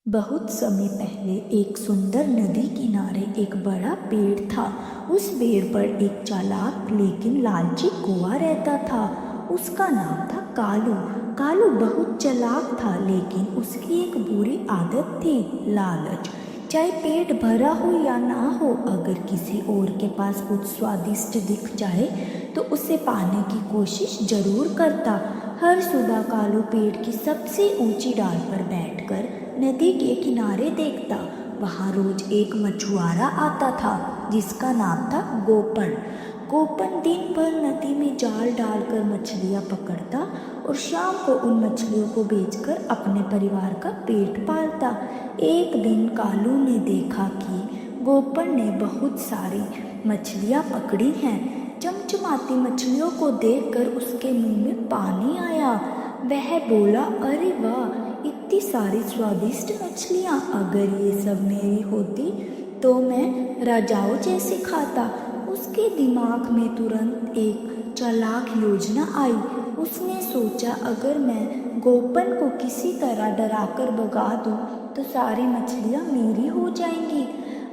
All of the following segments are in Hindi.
बहुत समय पहले एक सुंदर नदी किनारे एक बड़ा पेड़ था। उस पेड़ पर एक चालाक लेकिन लालची कौवा रहता था। उसका नाम था कालू। कालू बहुत चालाक था, लेकिन उसकी एक बुरी आदत थी, लालच। चाहे पेट भरा हो या ना हो, अगर किसी और के पास कुछ स्वादिष्ट दिख जाए तो उसे पाने की कोशिश जरूर करता। हर सुबह कालू पेड़ की सबसे ऊंची डाल पर बैठकर नदी के किनारे देखता। वहाँ रोज एक मछुआरा आता था जिसका नाम था गोपन। गोपन दिन भर नदी में जाल डालकर मछलियाँ पकड़ता और शाम को उन मछलियों को बेचकर अपने परिवार का पेट पालता। एक दिन कालू ने देखा कि गोपन ने बहुत सारी मछलियाँ पकड़ी हैं। चमचमाती मछलियों को देखकर उसके मुंह में पानी आया। वह बोला, अरे वाह, इतनी सारी स्वादिष्ट मछलियाँ! अगर ये सब मेरी होती तो मैं राजाओं जैसे खाता। उसके दिमाग में तुरंत एक चालाक योजना आई। उसने सोचा, अगर मैं गोपन को किसी तरह डराकर भगा दूं तो सारी मछलियाँ मेरी हो जाएंगी।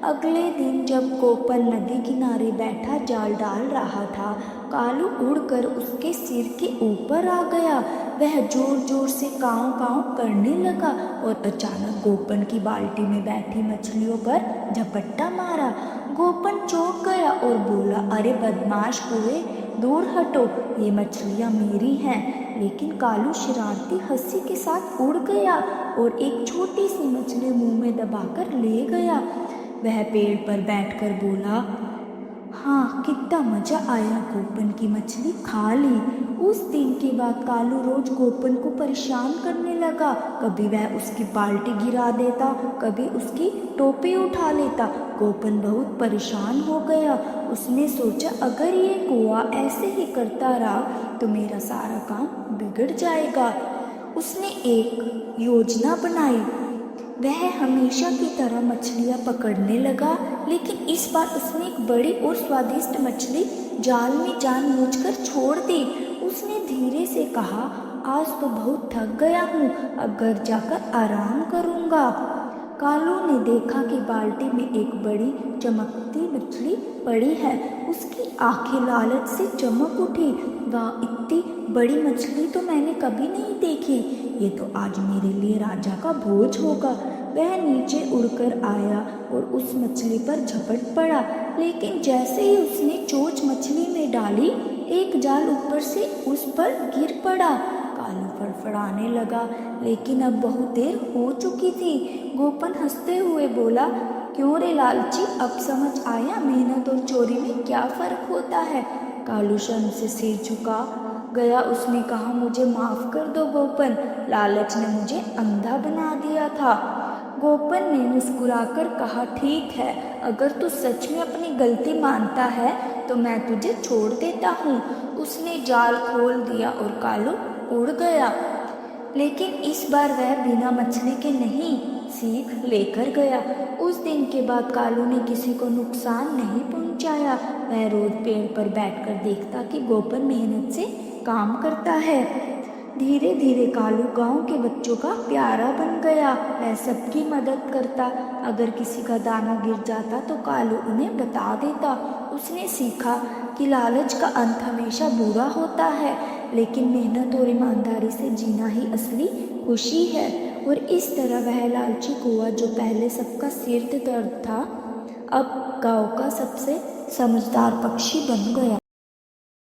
अगले दिन जब गोपन नदी किनारे बैठा जाल डाल रहा था, कालू उड़कर उसके सिर के ऊपर आ गया। वह जोर जोर से काँव काँव करने लगा और अचानक गोपन की बाल्टी में बैठी मछलियों पर झपट्टा मारा। गोपन चौंक गया और बोला, अरे बदमाश कौवे, दूर हटो, ये मछलियाँ मेरी हैं। लेकिन कालू शरारती हंसी के साथ उड़ गया और एक छोटी सी मछली मुंह में दबाकर ले गया। वह पेड़ पर बैठकर बोला, हाँ, कितना मजा आया, गोपन की मछली खा ली। उस दिन के बाद कालू रोज गोपन को परेशान करने लगा। कभी वह उसकी बाल्टी गिरा देता, कभी उसकी टोपी उठा लेता। गोपन बहुत परेशान हो गया। उसने सोचा, अगर ये कौवा ऐसे ही करता रहा तो मेरा सारा काम बिगड़ जाएगा। उसने एक योजना बनाई। वह हमेशा की तरह मछलियाँ पकड़ने लगा, लेकिन इस बार उसने एक बड़ी और स्वादिष्ट मछली जाल में जानबूझकर छोड़ दी। उसने धीरे से कहा, आज तो बहुत थक गया हूँ, अब घर जाकर आराम करूँगा। कालू ने देखा कि बाल्टी में एक बड़ी चमकती मछली पड़ी है। उसकी आंखें लालच से चमक उठी। वाह, इतनी बड़ी मछली तो मैंने कभी नहीं देखी। ये तो आज मेरे लिए राजा का भोज होगा। वह नीचे उड़कर आया और उस मछली पर झपट पड़ा, लेकिन जैसे ही उसने चोंच मछली में डाली, एक जाल ऊपर से उस पर गिर पड़ा। कालू फड़फड़ाने लगा, लेकिन अब बहुत देर हो चुकी थी। गोपन हंसते हुए बोला, क्यों रे लालची, अब समझ आया मेहनत और चोरी में क्या फर्क होता है। कालू शर्म से सिर झुका गया। उसने कहा, मुझे माफ कर दो गोपन, लालच ने मुझे अंधा बना दिया था। गोपन ने मुस्कुराकर कहा, ठीक है, अगर तू सच में अपनी गलती मानता है तो मैं तुझे छोड़ देता हूँ। उसने जाल खोल दिया और कालू उड़ गया, लेकिन इस बार वह बिना मछली के नहीं, सीख लेकर गया। उस दिन के बाद कालू ने किसी को नुकसान नहीं पहुंचाया। वह रोज पेड़ पर बैठकर देखता कि गोपन मेहनत से काम करता है। धीरे धीरे कालू गांव के बच्चों का प्यारा बन गया। वह सबकी मदद करता। अगर किसी का दाना गिर जाता तो कालू उन्हें बता देता। उसने सीखा कि लालच का अंत हमेशा बुरा होता है, लेकिन मेहनत और ईमानदारी से जीना ही असली खुशी है। और इस तरह वह लालची कौवा, जो पहले सबका सिर दर्द था, अब गांव का सबसे समझदार पक्षी बन गया।